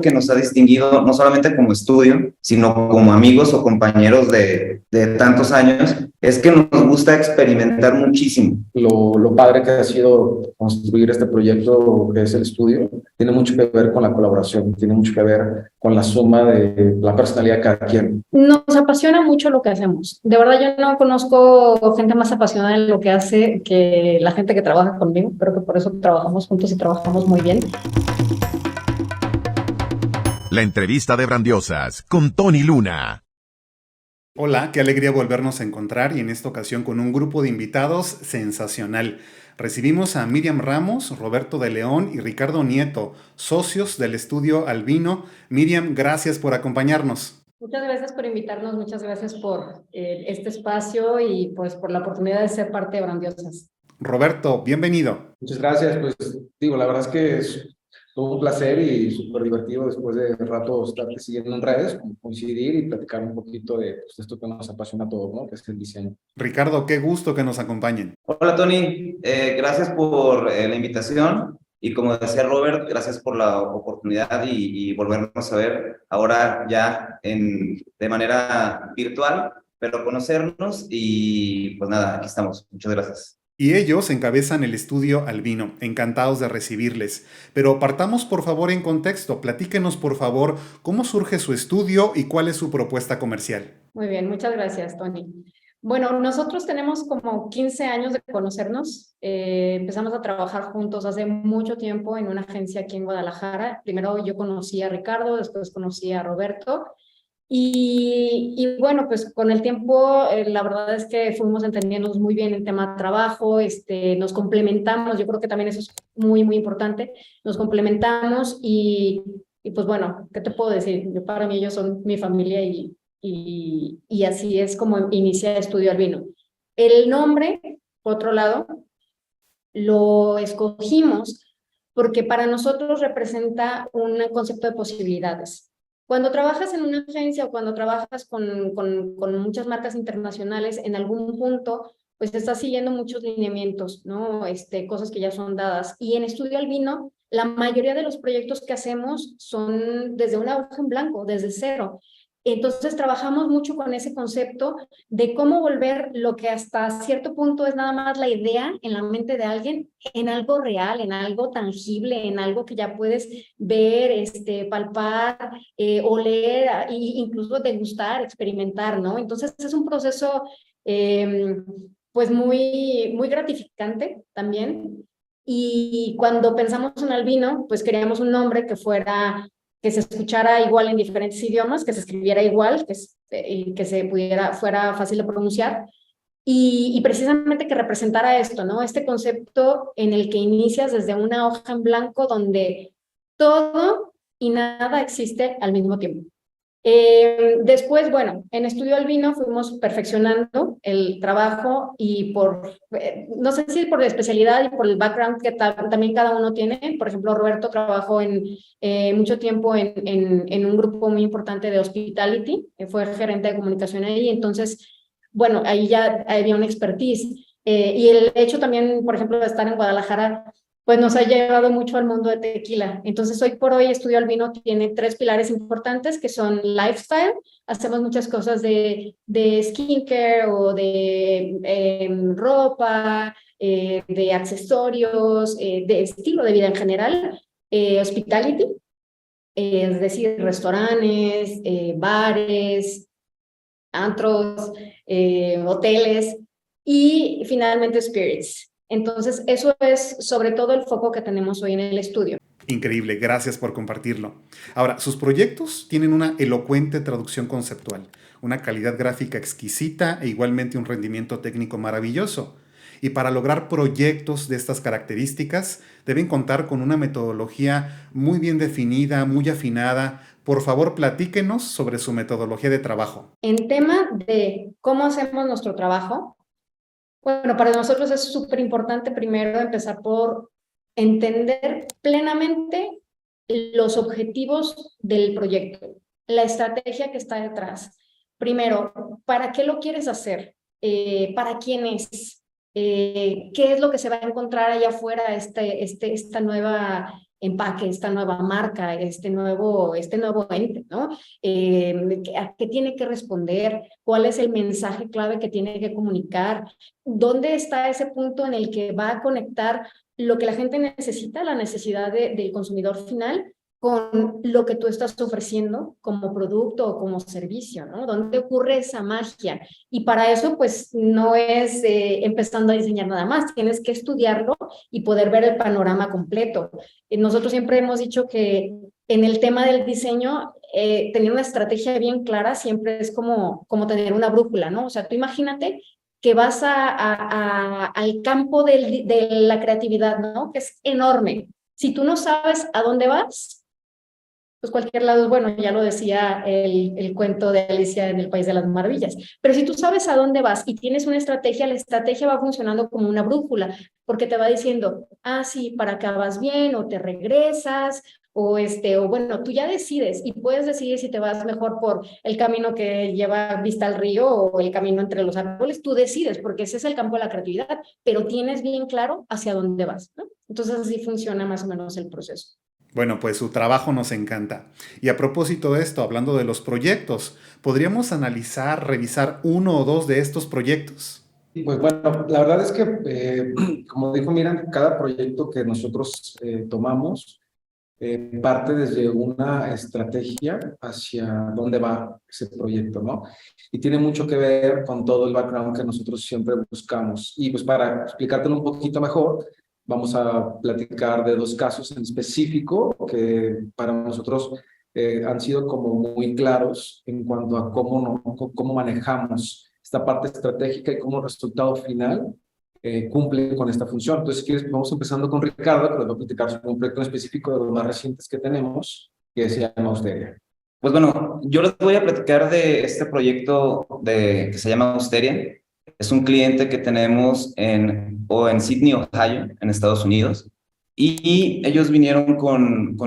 que nos ha distinguido no solamente como estudio, sino como amigos o compañeros de tantos años, es que nos gusta experimentar muchísimo. Lo padre que ha sido construir este proyecto que es el estudio, tiene mucho que ver con la colaboración, tiene mucho que ver con la suma de la personalidad de cada quien. Nos apasiona mucho lo que hacemos. De verdad, yo no conozco gente más apasionada en lo que hace que la gente que trabaja conmigo. Creo que por eso trabajamos juntos y trabajamos muy bien. La entrevista de Brandiosas con Tony Luna. Hola, qué alegría volvernos a encontrar y en esta ocasión con un grupo de invitados sensacional. Recibimos a Miriam Ramos, Roberto de León y Ricardo Nieto, socios del estudio Albino. Miriam, gracias por acompañarnos. Muchas gracias por invitarnos, muchas gracias por este espacio y pues por la oportunidad de ser parte de Brandiosas. Roberto, bienvenido. Muchas gracias, pues digo, la verdad es que es todo un placer y súper divertido después de rato estarte siguiendo en redes, coincidir y platicar un poquito de pues, esto que nos apasiona a todos, ¿no? Que es el diseño. Ricardo, qué gusto que nos acompañen. Hola Tony, gracias por la invitación y como decía Robert, gracias por la oportunidad y volvernos a ver ahora ya de manera virtual, pero conocernos y pues nada, aquí estamos. Muchas gracias. Y ellos encabezan el estudio Albino, encantados de recibirles. Pero partamos por favor en contexto, platíquenos por favor cómo surge su estudio y cuál es su propuesta comercial. Muy bien, muchas gracias, Tony. Bueno, nosotros tenemos como 15 años de conocernos. Empezamos a trabajar juntos hace mucho tiempo en una agencia aquí en Guadalajara. Primero yo conocí a Ricardo, después conocí a Roberto. Y bueno, pues con el tiempo, la verdad es que fuimos entendiéndonos muy bien el tema de trabajo, nos complementamos, yo creo que también eso es muy, muy importante, nos complementamos y pues bueno, ¿qué te puedo decir? Yo, para mí ellos son mi familia y así es como inicia Estudio Albino. El nombre, por otro lado, lo escogimos porque para nosotros representa un concepto de posibilidades. Cuando trabajas en una agencia o cuando trabajas con muchas marcas internacionales, en algún punto, pues estás siguiendo muchos lineamientos, ¿no? Cosas que ya son dadas. Y en Estudio Albino, la mayoría de los proyectos que hacemos son desde una hoja en blanco, desde cero. Entonces trabajamos mucho con ese concepto de cómo volver lo que hasta cierto punto es nada más la idea en la mente de alguien en algo real, en algo tangible, en algo que ya puedes ver, palpar, oler, e incluso degustar, experimentar, ¿no? Entonces es un proceso pues muy, muy gratificante también. Y cuando pensamos en Albino, pues queríamos un nombre que se escuchara igual en diferentes idiomas, que se escribiera igual, que se fuera fácil de pronunciar, y precisamente que representara esto, ¿no? Este concepto en el que inicias desde una hoja en blanco donde todo y nada existe al mismo tiempo. Después, bueno, en Estudio Albino fuimos perfeccionando el trabajo y no sé si por la especialidad y por el background que también cada uno tiene. Por ejemplo, Roberto trabajó mucho tiempo en un grupo muy importante de hospitality, fue gerente de comunicación ahí, entonces, bueno, ahí ya había una expertise. Y el hecho también, por ejemplo, de estar en Guadalajara, pues nos ha llevado mucho al mundo de tequila. Entonces, hoy por hoy, Estudio Albino tiene 3 pilares importantes que son lifestyle. Hacemos muchas cosas de skincare o de ropa, de accesorios, de estilo de vida en general. Hospitality, es decir, restaurantes, bares, antros, hoteles y finalmente spirits. Entonces, eso es sobre todo el foco que tenemos hoy en el estudio. Increíble, gracias por compartirlo. Ahora, sus proyectos tienen una elocuente traducción conceptual, una calidad gráfica exquisita e igualmente un rendimiento técnico maravilloso. Y para lograr proyectos de estas características, deben contar con una metodología muy bien definida, muy afinada. Por favor, platíquenos sobre su metodología de trabajo. En tema de cómo hacemos nuestro trabajo, bueno, para nosotros es súper importante primero empezar por entender plenamente los objetivos del proyecto, la estrategia que está detrás. Primero, ¿para qué lo quieres hacer? ¿Para quién es? ¿Qué es lo que se va a encontrar allá afuera esta nueva empaque, esta nueva marca, este nuevo ente, ¿no? ¿A qué tiene que responder? ¿Cuál es el mensaje clave que tiene que comunicar? ¿Dónde está ese punto en el que va a conectar lo que la gente necesita, la necesidad del consumidor final, con lo que tú estás ofreciendo como producto o como servicio, ¿no? ¿Dónde ocurre esa magia? Y para eso, pues, no es empezando a diseñar nada más, tienes que estudiarlo y poder ver el panorama completo. Nosotros siempre hemos dicho que en el tema del diseño, tener una estrategia bien clara siempre es como tener una brújula, ¿no? O sea, tú imagínate que vas al campo de la creatividad, ¿no? Que es enorme. Si tú no sabes a dónde vas, pues cualquier lado es bueno, ya lo decía el cuento de Alicia en el País de las Maravillas. Pero si tú sabes a dónde vas y tienes una estrategia, la estrategia va funcionando como una brújula, porque te va diciendo, ah, sí, para acá vas bien, o te regresas, o bueno, tú ya decides y puedes decidir si te vas mejor por el camino que lleva vista al río o el camino entre los árboles, tú decides, porque ese es el campo de la creatividad, pero tienes bien claro hacia dónde vas, ¿no? Entonces así funciona más o menos el proceso. Bueno, pues su trabajo nos encanta. Y a propósito de esto, hablando de los proyectos, ¿podríamos analizar, revisar uno o dos de estos proyectos? Pues bueno, la verdad es que, como dijo Miran, cada proyecto que nosotros tomamos parte desde una estrategia hacia dónde va ese proyecto, ¿no? Y tiene mucho que ver con todo el background que nosotros siempre buscamos. Y pues para explicártelo un poquito mejor, vamos a platicar de dos casos en específico que para nosotros han sido como muy claros en cuanto a cómo manejamos esta parte estratégica y cómo el resultado final cumple con esta función. Entonces, si quieres, vamos empezando con Ricardo, que nos va a platicar sobre un proyecto en específico de los más recientes que tenemos, que se llama Austeria. Pues bueno, yo les voy a platicar de este proyecto que se llama Austeria. Es un cliente que tenemos en Sydney, Ohio, en Estados Unidos. Y ellos vinieron con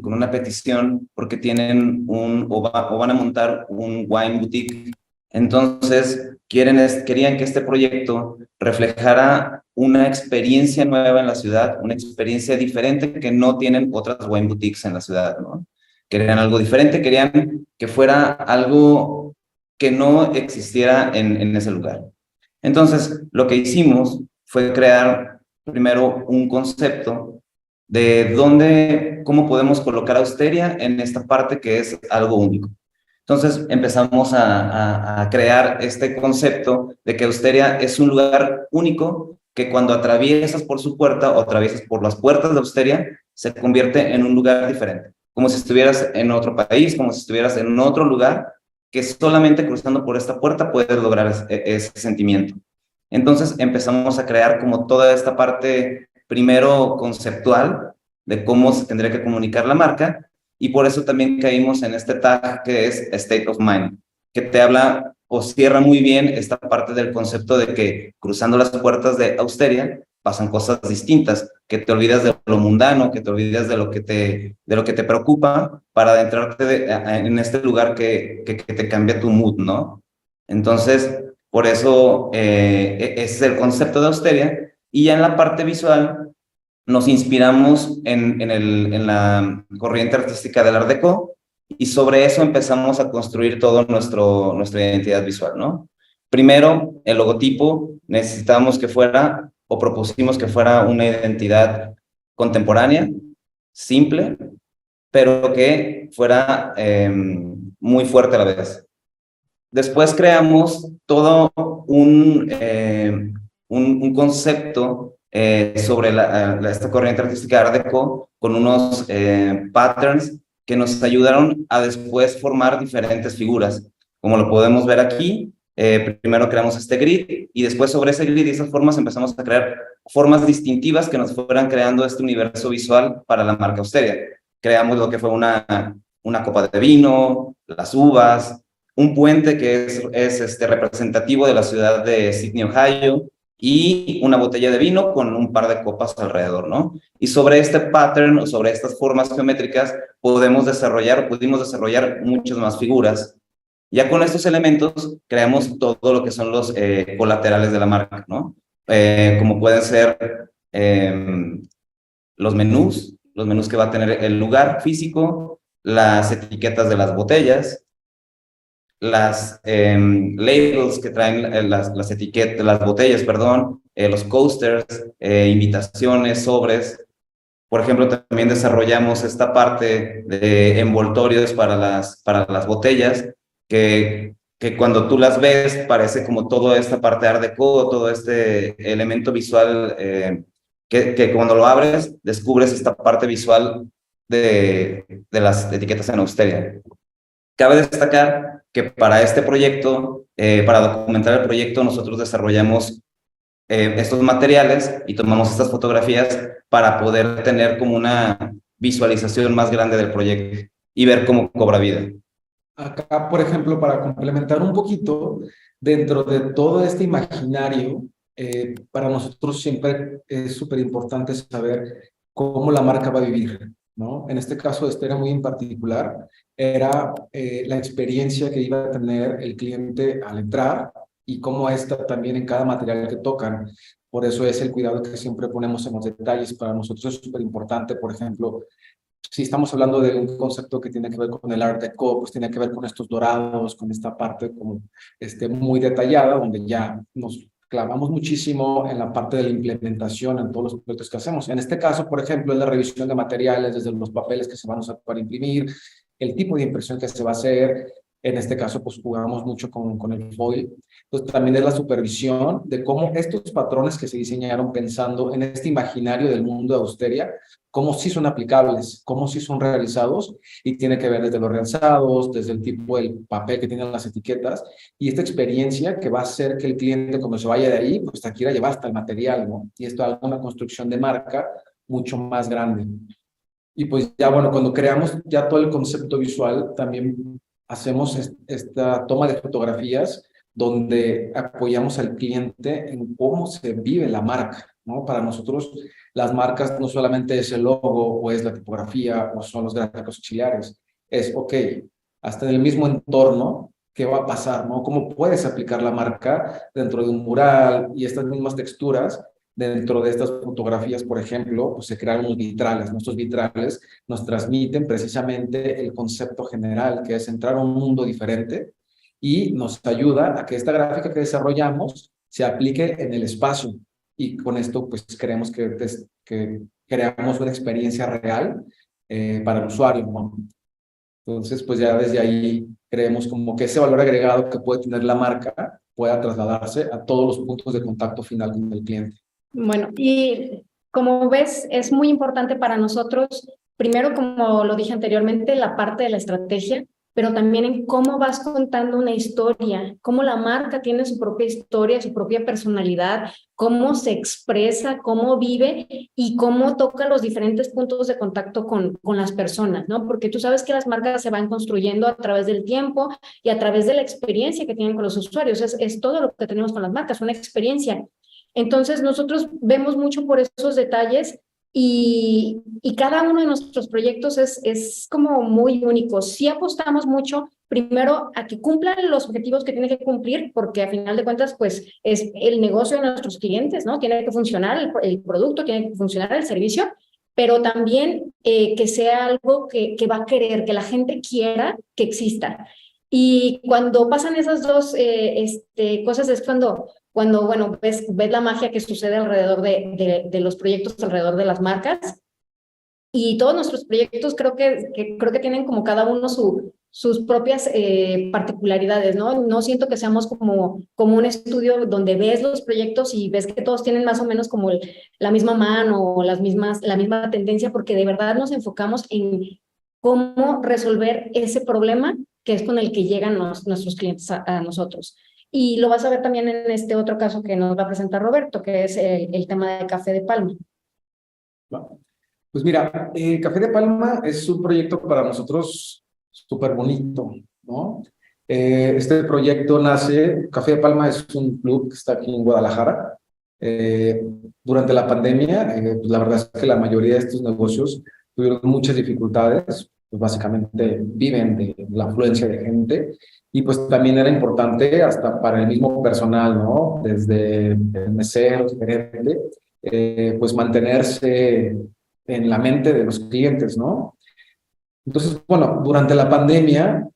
una petición porque tienen o van a montar un wine boutique. Entonces, querían que este proyecto reflejara una experiencia nueva en la ciudad, una experiencia diferente que no tienen otras wine boutiques en la ciudad, ¿no? Querían algo diferente, querían que fuera algo que no existiera en ese lugar. Entonces, lo que hicimos fue crear primero un concepto de cómo podemos colocar a Austeria en esta parte que es algo único. Entonces empezamos a crear este concepto de que Austeria es un lugar único que cuando atraviesas por su puerta o atraviesas por las puertas de Austeria, se convierte en un lugar diferente, como si estuvieras en otro país, como si estuvieras en otro lugar, que solamente cruzando por esta puerta puedes lograr ese sentimiento. Entonces empezamos a crear como toda esta parte, primero conceptual, de cómo se tendría que comunicar la marca, y por eso también caímos en este tag que es State of Mind, que te habla o cierra muy bien esta parte del concepto de que cruzando las puertas de Austeria pasan cosas distintas, que te olvidas de lo mundano, que te olvidas de lo que te preocupa para adentrarte en este lugar que te cambia tu mood, ¿no? Entonces, por eso ese es el concepto de Austeria. Y ya en la parte visual nos inspiramos en la corriente artística del Art Deco y sobre eso empezamos a construir todo nuestra identidad visual, ¿no? Primero, el logotipo necesitábamos que fuera, o propusimos que fuera una identidad contemporánea, simple, pero que fuera muy fuerte a la vez. Después creamos todo un concepto sobre esta corriente artística Art Deco con unos patterns que nos ayudaron a después formar diferentes figuras. Como lo podemos ver aquí, primero creamos este grid y después sobre ese grid y esas formas empezamos a crear formas distintivas que nos fueran creando este universo visual para la marca Austeria. Creamos lo que fue una copa de vino, las uvas, un puente que es representativo de la ciudad de Sydney, Ohio, y una botella de vino con un par de copas alrededor, ¿no? Y sobre este pattern o sobre estas formas geométricas pudimos desarrollar muchas más figuras. Ya con estos elementos creamos todo lo que son los colaterales de la marca, ¿no? Como pueden ser los menús, los menús que va a tener el lugar físico, las etiquetas de las botellas, las labels que traen las etiquetas, las botellas, perdón, los coasters, invitaciones, sobres. Por ejemplo, también desarrollamos esta parte de envoltorios para las botellas, que cuando tú las ves parece como toda esta parte Art Deco, todo este elemento visual, que cuando lo abres descubres esta parte visual de las etiquetas en Austeria. Cabe destacar que para este proyecto, para documentar el proyecto, nosotros desarrollamos estos materiales y tomamos estas fotografías para poder tener como una visualización más grande del proyecto y ver cómo cobra vida. Acá, por ejemplo, para complementar un poquito, dentro de todo este imaginario, para nosotros siempre es súper importante saber cómo la marca va a vivir, ¿no? En este caso, este era muy en particular, era la experiencia que iba a tener el cliente al entrar y cómo esta también en cada material que tocan. Por eso es el cuidado que siempre ponemos en los detalles. Para nosotros es súper importante, por ejemplo, si estamos hablando de un concepto que tiene que ver con el Art Deco, pues tiene que ver con estos dorados, con esta parte como muy detallada, donde ya nos clavamos muchísimo en la parte de la implementación en todos los proyectos que hacemos. En este caso, por ejemplo, es la revisión de materiales, desde los papeles que se van a usar para imprimir, el tipo de impresión que se va a hacer. En este caso, pues jugamos mucho con el foil. Entonces, también es la supervisión de cómo estos patrones que se diseñaron pensando en este imaginario del mundo de Austeria, cómo sí son aplicables, cómo sí son realizados, y tiene que ver desde los realzados, desde el tipo del papel que tienen las etiquetas, y esta experiencia que va a hacer que el cliente, cuando se vaya de ahí, pues te quiera llevar hasta el material, ¿no? Y esto es una construcción de marca mucho más grande. Y pues ya, bueno, cuando creamos ya todo el concepto visual, también hacemos esta toma de fotografías donde apoyamos al cliente en cómo se vive la marca, ¿no? Para nosotros, las marcas no solamente es el logo o es la tipografía o son los gráficos auxiliares, es, ok, hasta en el mismo entorno, ¿qué va a pasar, no? ¿Cómo puedes aplicar la marca dentro de un mural y estas mismas texturas? Dentro de estas fotografías, por ejemplo, pues se crearon unos vitrales. Nuestros vitrales nos transmiten precisamente el concepto general, que es entrar a un mundo diferente, y nos ayuda a que esta gráfica que desarrollamos se aplique en el espacio. Y con esto, pues creemos que creamos una experiencia real para el usuario, ¿no? Entonces, pues ya desde ahí creemos como que ese valor agregado que puede tener la marca pueda trasladarse a todos los puntos de contacto final con el cliente. Bueno, y como ves, es muy importante para nosotros, primero, como lo dije anteriormente, la parte de la estrategia, pero también en cómo vas contando una historia, cómo la marca tiene su propia historia, su propia personalidad, cómo se expresa, cómo vive y cómo toca los diferentes puntos de contacto con las personas, ¿no? Porque tú sabes que las marcas se van construyendo a través del tiempo y a través de la experiencia que tienen con los usuarios. Es todo lo que tenemos con las marcas, una experiencia. Entonces, nosotros vemos mucho por esos detalles y cada uno de nuestros proyectos es como muy único. Sí apostamos mucho, primero, a que cumplan los objetivos que tienen que cumplir, porque a final de cuentas, pues, es el negocio de nuestros clientes, ¿no? Tiene que funcionar el producto, tiene que funcionar el servicio, pero también que sea algo que va a querer, que la gente quiera que exista. Y cuando pasan esas dos cosas es cuando bueno, ves la magia que sucede alrededor de los proyectos, alrededor de las marcas. Y todos nuestros proyectos creo que tienen como cada uno sus propias particularidades, ¿no? No siento que seamos como un estudio donde ves los proyectos y ves que todos tienen más o menos como la misma mano o la misma tendencia, porque de verdad nos enfocamos en cómo resolver ese problema que es con el que llegan nuestros clientes a nosotros. Y lo vas a ver también en este otro caso que nos va a presentar Roberto, que es el tema de Café de Palma. Pues mira, Café de Palma es un proyecto para nosotros súper bonito, ¿no? Este proyecto nace, Café de Palma es un club que está aquí en Guadalajara. Durante la pandemia, pues la verdad es que la mayoría de estos negocios tuvieron muchas dificultades, pues básicamente viven de la afluencia de gente, y pues también era importante hasta para el mismo personal, ¿no? Desde el mesero, gerente, pues mantenerse en la mente de los clientes, ¿no? Entonces, bueno, durante la pandemia,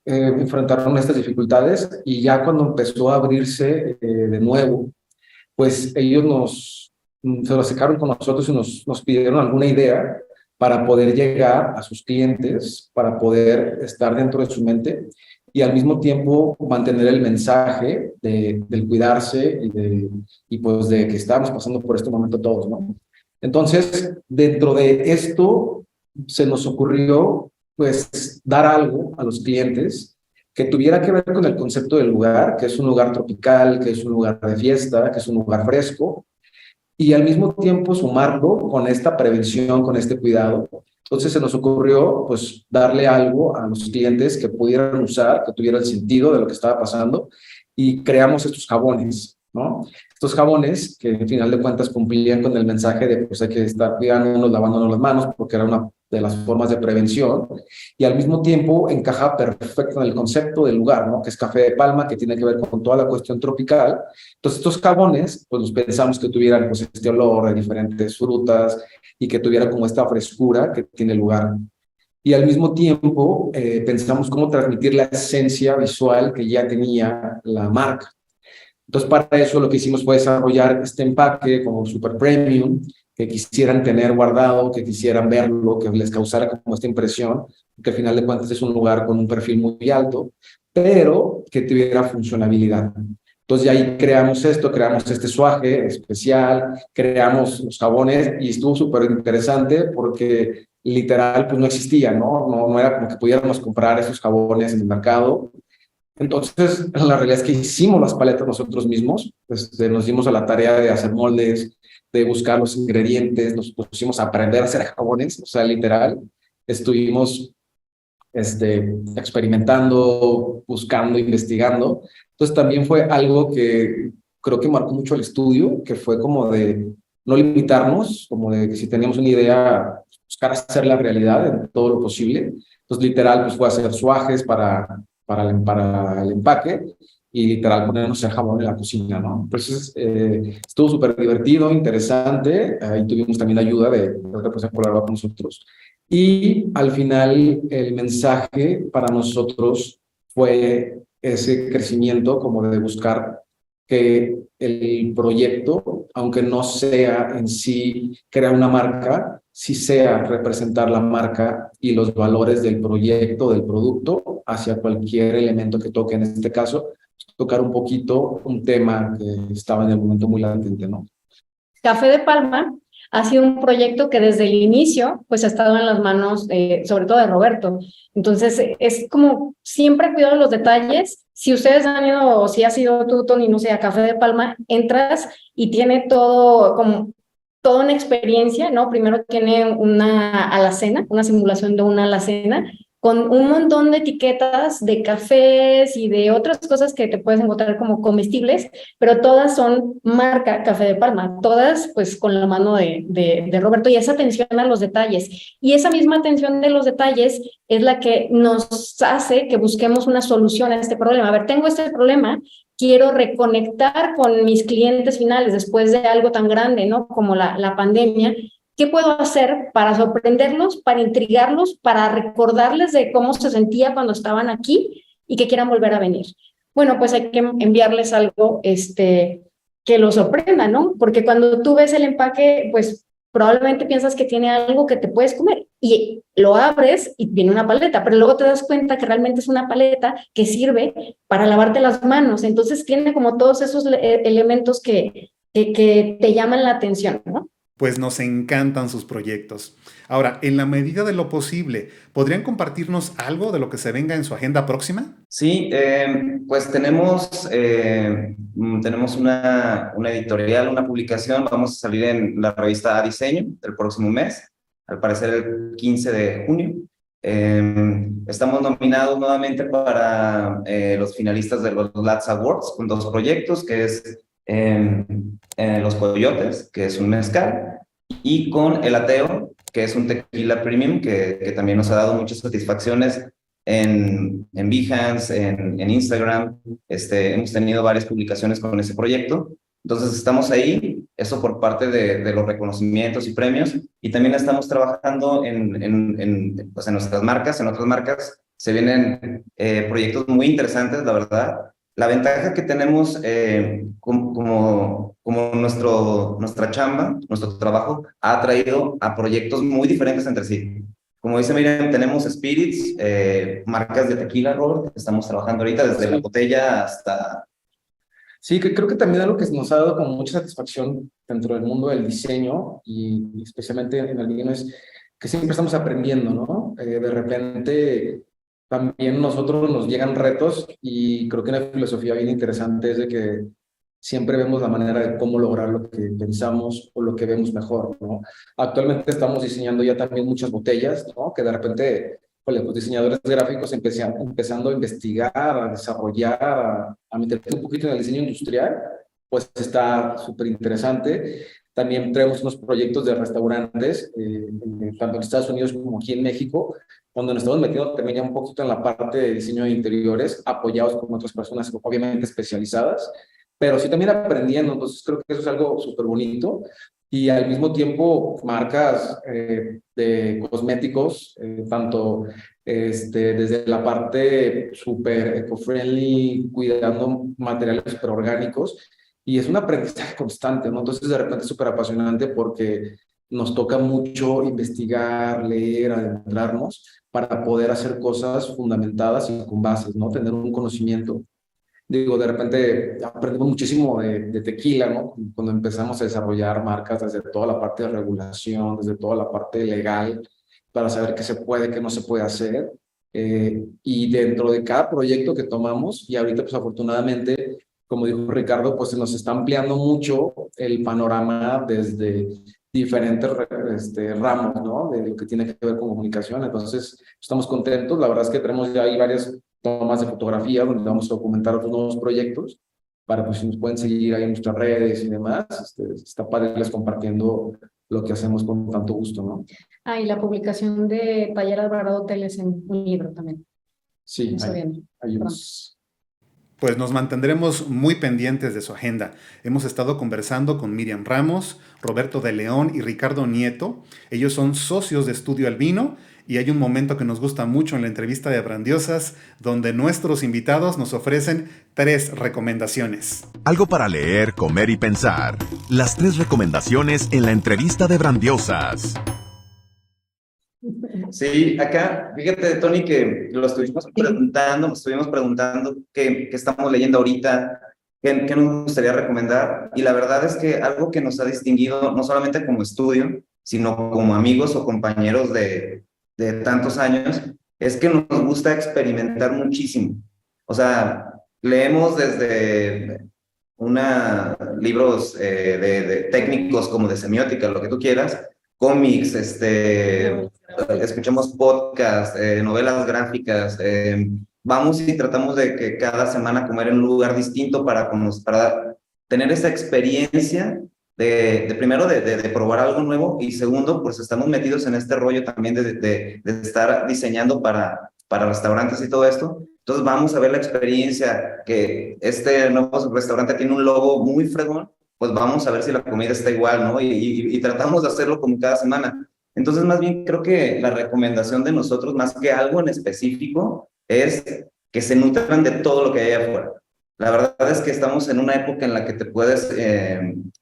enfrentaron estas dificultades y ya cuando empezó a abrirse de nuevo, pues ellos se lo acercaron con nosotros y nos pidieron alguna idea para poder llegar a sus clientes, para poder estar dentro de su mente y al mismo tiempo mantener el mensaje del cuidarse y pues de que estábamos pasando por este momento todos, ¿no? Entonces, dentro de esto, se nos ocurrió pues dar algo a los clientes que tuviera que ver con el concepto del lugar, que es un lugar tropical, que es un lugar de fiesta, que es un lugar fresco, y al mismo tiempo sumarlo con esta prevención, con este cuidado. Entonces se nos ocurrió pues darle algo a los clientes que pudieran usar, que tuviera el sentido de lo que estaba pasando, y creamos estos jabones, ¿no? Estos jabones que al final de cuentas cumplían con el mensaje de pues hay que estar cuidándonos, lavándonos las manos, porque era una de las formas de prevención, y al mismo tiempo encaja perfecto en el concepto del lugar, ¿no? Que es café de palma, que tiene que ver con toda la cuestión tropical. Entonces estos jabones, pues los pensamos que tuvieran pues este olor de diferentes frutas y que tuviera como esta frescura que tiene el lugar. Y al mismo tiempo pensamos cómo transmitir la esencia visual que ya tenía la marca. Entonces, para eso lo que hicimos fue desarrollar este empaque como super premium, que quisieran tener guardado, que quisieran verlo, que les causara como esta impresión, que al final de cuentas es un lugar con un perfil muy alto, pero que tuviera funcionalidad. Entonces, ya ahí creamos esto, creamos este suaje especial, creamos los jabones y estuvo súper interesante porque literal pues no existía, ¿no? No era como que pudiéramos comprar esos jabones en el mercado. Entonces, la realidad es que hicimos las paletas nosotros mismos, nos dimos a la tarea de hacer moldes, de buscar los ingredientes, nos pusimos a aprender a hacer jabones, o sea, literal, estuvimos experimentando, buscando, investigando. Entonces, también fue algo que creo que marcó mucho el estudio, que fue como de no limitarnos, como de que si teníamos una idea, buscar hacer la realidad en todo lo posible. Entonces, literal, pues fue hacer suajes para el empaque y literal ponernos el jabón en la cocina, ¿no? Entonces, estuvo súper divertido, interesante. Ahí tuvimos también ayuda de otra persona que colaboró con nosotros. Y al final, el mensaje para nosotros fue ese crecimiento como de buscar que el proyecto, aunque no sea en sí crear una marca, sí sea representar la marca y los valores del proyecto, del producto, hacia cualquier elemento que toque. En este caso, tocar un poquito un tema que estaba en el momento muy latente, ¿no? Café de Palma ha sido un proyecto que desde el inicio pues ha estado en las manos sobre todo de Roberto. Entonces es como siempre cuidado los detalles. Si ustedes han ido o si has ido tú, Tony, no sé, a Café de Palma, entras y tiene todo como toda una experiencia, ¿no? Primero tiene una alacena, una simulación de una alacena con un montón de etiquetas de cafés y de otras cosas que te puedes encontrar como comestibles, pero todas son marca Café de Palma, todas pues con la mano de Roberto, y esa atención a los detalles. Y esa misma atención de los detalles es la que nos hace que busquemos una solución a este problema. A ver, tengo este problema, quiero reconectar con mis clientes finales después de algo tan grande, ¿no? Como la pandemia. ¿Qué puedo hacer para sorprenderlos, para intrigarlos, para recordarles de cómo se sentía cuando estaban aquí y que quieran volver a venir? Bueno, pues hay que enviarles algo que los sorprenda, ¿no? Porque cuando tú ves el empaque, pues probablemente piensas que tiene algo que te puedes comer y lo abres y viene una paleta, pero luego te das cuenta que realmente es una paleta que sirve para lavarte las manos. Entonces tiene como todos esos elementos que te llaman la atención, ¿no? Pues nos encantan sus proyectos. Ahora, en la medida de lo posible, ¿podrían compartirnos algo de lo que se venga en su agenda próxima? Sí, pues tenemos una editorial, una publicación. Vamos a salir en la revista A Diseño el próximo mes, al parecer el 15 de junio. Estamos nominados nuevamente para los finalistas de los LATS Awards con 2 proyectos, que es Los Coyotes, que es un mezcal, y con El Ateo, que es un tequila premium que también nos ha dado muchas satisfacciones en Behance, en Instagram. Hemos tenido varias publicaciones con ese proyecto Entonces estamos ahí, eso por parte de los reconocimientos y premios, y también estamos trabajando pues en nuestras marcas, en otras marcas, se vienen proyectos muy interesantes, la verdad. La ventaja que tenemos como nuestra chamba, nuestro trabajo, ha traído a proyectos muy diferentes entre sí. Como dice Miriam, tenemos spirits, marcas de tequila, Robert, que estamos trabajando ahorita desde la Sí. botella hasta... Sí, que creo que también algo que nos ha dado como mucha satisfacción dentro del mundo del diseño y especialmente en el vino es que siempre estamos aprendiendo, ¿no? De repente también nosotros nos llegan retos y creo que una filosofía bien interesante es de que siempre vemos la manera de cómo lograr lo que pensamos o lo que vemos mejor, ¿no? Actualmente estamos diseñando ya también muchas botellas, ¿no? Que de repente, pues, los diseñadores gráficos empezando a investigar, a desarrollar, a meterse un poquito en el diseño industrial, pues está súper interesante. También tenemos unos proyectos de restaurantes, tanto en Estados Unidos como aquí en México, donde nos estamos metiendo también ya un poquito en la parte de diseño de interiores, apoyados con otras personas obviamente especializadas, pero sí también aprendiendo. Entonces creo que eso es algo súper bonito. Y al mismo tiempo marcas de cosméticos, tanto desde la parte súper eco-friendly, cuidando materiales súper orgánicos, y es un aprendizaje constante, ¿no? Entonces de repente es súper apasionante porque nos toca mucho investigar, leer, adentrarnos para poder hacer cosas fundamentadas y con bases, ¿no? Tener un conocimiento. Digo, de repente aprendemos muchísimo de tequila, ¿no? Cuando empezamos a desarrollar marcas desde toda la parte de regulación, desde toda la parte legal, para saber qué se puede, qué no se puede hacer. Y dentro de cada proyecto que tomamos, y ahorita pues afortunadamente, como dijo Ricardo, pues se nos está ampliando mucho el panorama desde diferentes ramos, ¿no? De lo que tiene que ver con comunicación. Entonces, estamos contentos. La verdad es que tenemos ya ahí varias tomas de fotografía donde vamos a documentar otros nuevos proyectos para pues si nos pueden seguir ahí en nuestras redes y demás. Está padre les compartiendo lo que hacemos con tanto gusto, ¿no? Ah, y la publicación de Taller Alvarado Hoteles en un libro también. Sí, Eso viene hay pronto. unos... Pues nos mantendremos muy pendientes de su agenda. Hemos estado conversando con Miriam Ramos, Roberto de León y Ricardo Nieto. Ellos son socios de Estudio Albino y hay un momento que nos gusta mucho en la entrevista de Brandiosas donde nuestros invitados nos ofrecen 3 recomendaciones. Algo para leer, comer y pensar. Las 3 recomendaciones en la entrevista de Brandiosas. Sí, acá, fíjate, Tony, que lo estuvimos preguntando qué estamos leyendo ahorita, qué nos gustaría recomendar, y la verdad es que algo que nos ha distinguido, no solamente como estudio, sino como amigos o compañeros de tantos años, es que nos gusta experimentar muchísimo. O sea, leemos desde libros de técnicos como de semiótica, lo que tú quieras, cómics, escuchamos podcasts, novelas gráficas, vamos y tratamos de que cada semana comer en un lugar distinto para tener esa experiencia primero de probar algo nuevo y segundo, pues estamos metidos en este rollo también de estar diseñando para restaurantes y todo esto. Entonces vamos a ver la experiencia, que este nuevo restaurante tiene un logo muy fregón, pues vamos a ver si la comida está igual, ¿no? Y tratamos de hacerlo como cada semana. Entonces, más bien creo que la recomendación de nosotros, más que algo en específico, es que se nutran de todo lo que hay afuera. La verdad es que estamos en una época en la que te puedes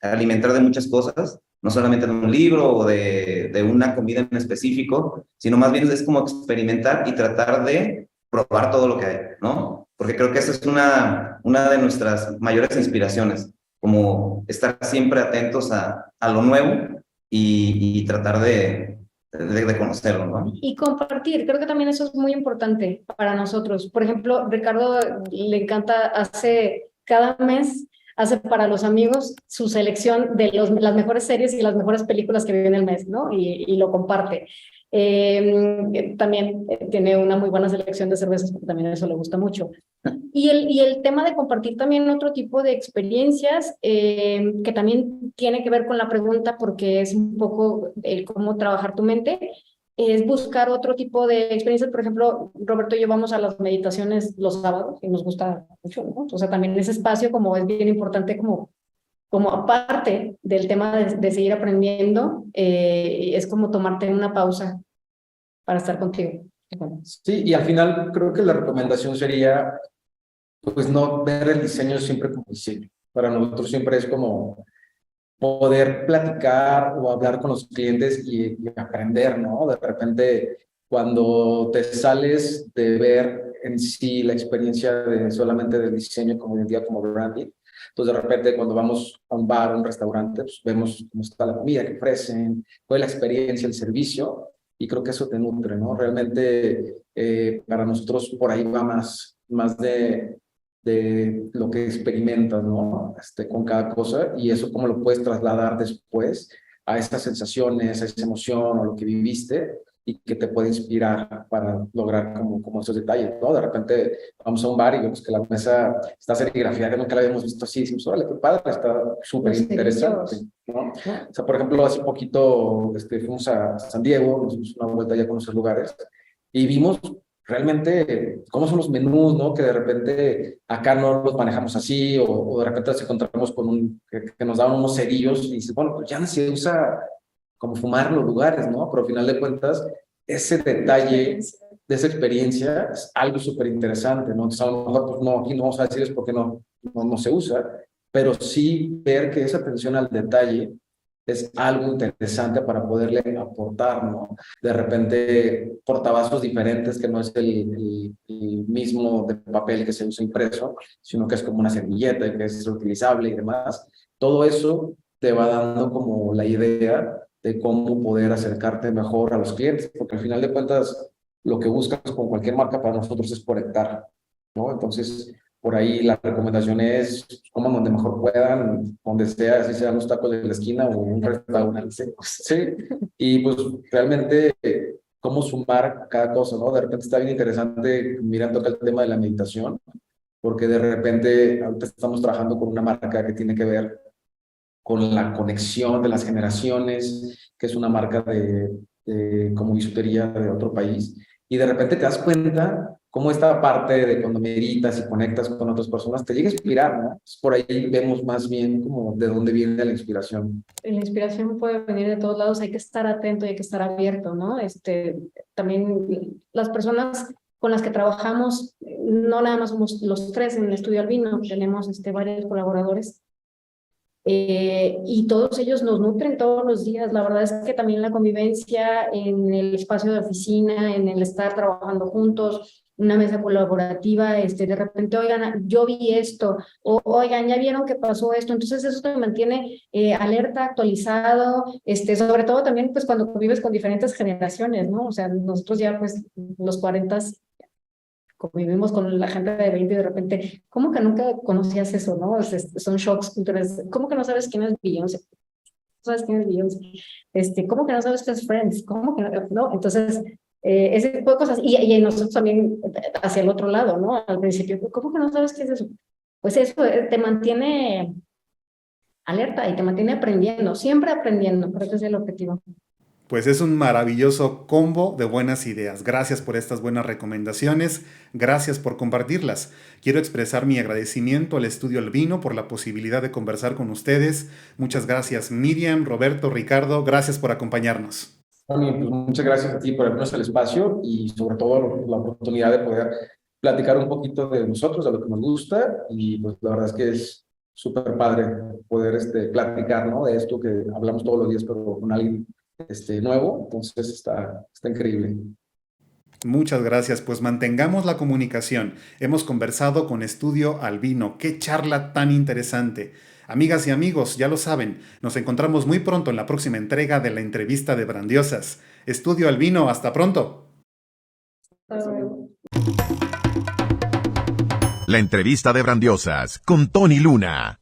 alimentar de muchas cosas, no solamente de un libro o de una comida en específico, sino más bien es como experimentar y tratar de probar todo lo que hay, ¿no? Porque creo que esa es una de nuestras mayores inspiraciones, como estar siempre atentos a lo nuevo y tratar de conocerlo, ¿no? Y compartir, creo que también eso es muy importante para nosotros. Por ejemplo, Ricardo le encanta, cada mes, hace para los amigos su selección de las mejores series y las mejores películas que viven el mes, ¿no? Y lo comparte. También tiene una muy buena selección de cervezas, porque también eso le gusta mucho. Y el tema de compartir también otro tipo de experiencias, que también tiene que ver con la pregunta, porque es un poco el cómo trabajar tu mente, es buscar otro tipo de experiencias. Por ejemplo, Roberto y yo vamos a las meditaciones los sábados y nos gusta mucho, ¿no? O sea, también ese espacio como es bien importante como como aparte del tema de seguir aprendiendo, es como tomarte una pausa para estar contigo. Bueno, Sí, y al final creo que la recomendación sería, pues no ver el diseño siempre como diseño. Para nosotros siempre es como poder platicar o hablar con los clientes y aprender, ¿no? De repente, cuando te sales de ver en sí la experiencia de solamente del diseño como hoy en día como branding, pues de repente cuando vamos a un bar o un restaurante, pues vemos cómo está la comida que ofrecen, cuál es la experiencia, el servicio, y creo que eso te nutre, ¿no? Realmente para nosotros por ahí va más de lo que experimentas, ¿no? Con cada cosa y eso cómo lo puedes trasladar después a esas sensaciones, a esa emoción o lo que viviste y que te puede inspirar para lograr como esos detalles, ¿no? De repente vamos a un bar y vemos que la mesa está serigrafiada, que nunca la habíamos visto así, decimos, órale, qué padre, está súper los interesante, cerillos, ¿no? ¿no? O sea, por ejemplo, hace poquito fuimos a San Diego, nos dimos una vuelta ya a conocer lugares y vimos realmente cómo son los menús, ¿no? Que de repente acá no los manejamos así, o de repente nos encontramos con que nos daban unos cerillos y dices, bueno, pues ya no se usa como fumar en los lugares, ¿no? Pero al final de cuentas, ese detalle de esa experiencia es algo súper interesante, ¿no? Entonces a lo mejor, pues no, aquí no vamos a decir es porque no se usa, pero sí ver que esa atención al detalle es algo interesante para poderle aportar, ¿no? De repente portavasos diferentes que no es el mismo de papel que se usa impreso, sino que es como una servilleta y que es reutilizable y demás. Todo eso te va dando como la idea de cómo poder acercarte mejor a los clientes, porque al final de cuentas lo que buscas con cualquier marca para nosotros es conectar, ¿no? Entonces, por ahí la recomendación es coman donde mejor puedan, donde sea, si sean los tacos de la esquina o un restaurante. Sí, y pues realmente cómo sumar cada cosa, ¿no? De repente está bien interesante, mira, toca el tema de la meditación, porque de repente ahorita estamos trabajando con una marca que tiene que ver con la conexión de las generaciones, que es una marca como bisutería de otro país, y de repente te das cuenta cómo esta parte de cuando meditas y conectas con otras personas te llega a inspirar, ¿no? Entonces, por ahí vemos más bien como de dónde viene la inspiración. La inspiración puede venir de todos lados, hay que estar atento y hay que estar abierto, ¿no? También las personas con las que trabajamos, no nada más somos los tres en el estudio Albino, tenemos varios colaboradores y todos ellos nos nutren todos los días. La verdad es que también la convivencia en el espacio de oficina, en el estar trabajando juntos, una mesa colaborativa, de repente, oigan, yo vi esto, o oigan, ya vieron que pasó esto, entonces eso te mantiene alerta, actualizado, sobre todo también pues cuando convives con diferentes generaciones, ¿no? O sea, nosotros ya pues los 40 convivimos con la gente de 20 y de repente, ¿cómo que nunca conocías eso, no? Son shocks culturales. ¿Cómo que no sabes quién es Beyoncé? ¿No sabes quién es Beyoncé? ¿Cómo que no sabes qué es Friends? ¿Cómo que no? Entonces, ese tipo de cosas. Y nosotros también hacia el otro lado, ¿no? Al principio, ¿cómo que no sabes qué es eso? Pues eso te mantiene alerta y te mantiene aprendiendo, siempre aprendiendo, pero ese es el objetivo. Pues es un maravilloso combo de buenas ideas. Gracias por estas buenas recomendaciones, gracias por compartirlas. Quiero expresar mi agradecimiento al Estudio Albino por la posibilidad de conversar con ustedes. Muchas gracias Miriam, Roberto, Ricardo, gracias por acompañarnos. Tony, pues muchas gracias a ti por abrirnos el espacio y sobre todo la oportunidad de poder platicar un poquito de nosotros, de lo que nos gusta y pues la verdad es que es súper padre poder platicar, ¿no? De esto que hablamos todos los días pero con alguien nuevo, entonces está increíble. Muchas gracias, pues mantengamos la comunicación. Hemos conversado con Estudio Albino. ¡Qué charla tan interesante! Amigas y amigos, ya lo saben, nos encontramos muy pronto en la próxima entrega de la entrevista de Brandiosas. Estudio Albino, hasta pronto. La entrevista de Brandiosas con Tony Luna.